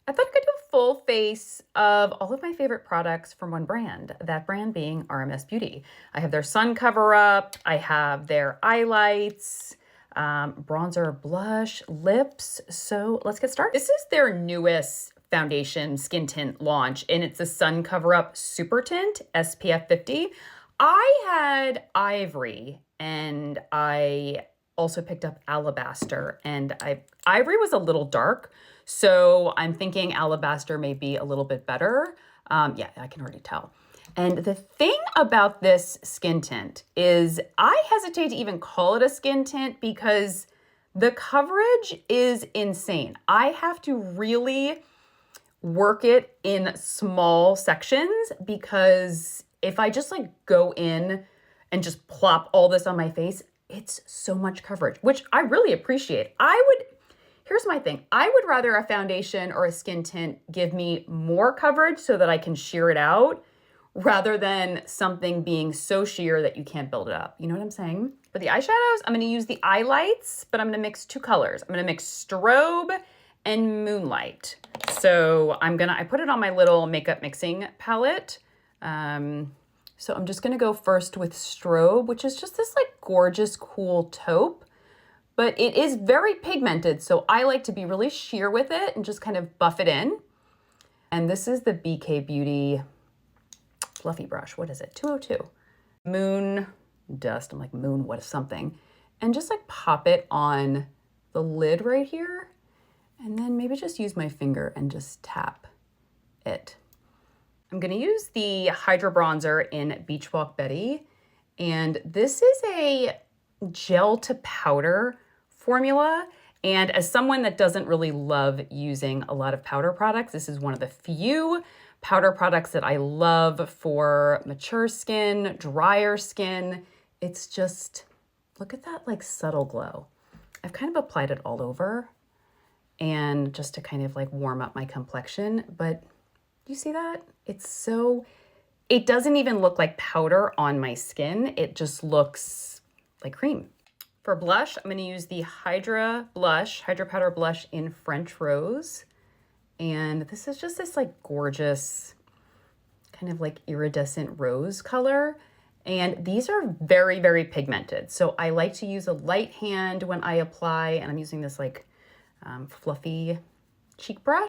I thought I could do a full face of all of my favorite products from one brand, that brand being RMS Beauty. I have their sun cover up, I have their highlights, bronzer, blush, lips. So let's get started. This is their newest foundation skin tint launch, and it's the Sun Cover Up Super Tint SPF 50. I had ivory and I also picked up alabaster, and ivory was a little dark, so I'm thinking alabaster may be a little bit better. Yeah, I can already tell. And the thing about this skin tint is I hesitate to even call it a skin tint because the coverage is insane. I have to really work it in small sections because if I just like go in and just plop all this on my face, it's so much coverage, which I really appreciate. Here's my thing. I would rather a foundation or a skin tint give me more coverage so that I can sheer it out rather than something being so sheer that you can't build it up. You know what I'm saying? For the eyeshadows, I'm going to use the eyelights, but I'm going to mix two colors. I'm going to mix Strobe and Moonlight. So I put it on my little makeup mixing palette. So I'm just gonna go first with Strobe, which is just this like gorgeous, cool taupe, but it is very pigmented. So I like to be really sheer with it and just kind of buff it in. And this is the BK Beauty fluffy brush. What is it? 202. Moon Dust. I'm like, moon, what is something? And just like pop it on the lid right here. And then maybe just use my finger and just tap it. I'm gonna use the Hydra Bronzer in Beach Walk Betty. And this is a gel to powder formula. And as someone that doesn't really love using a lot of powder products, this is one of the few powder products that I love for mature skin, drier skin. It's just, look at that like subtle glow. I've kind of applied it all over and just to kind of like warm up my complexion, but you see that? It doesn't even look like powder on my skin. It just looks like cream. For blush, I'm gonna use the Hydra Powder Blush in French Rose. And this is just this like gorgeous, kind of like iridescent rose color. And these are very, very pigmented. So I like to use a light hand when I apply, and I'm using this like fluffy cheek brush.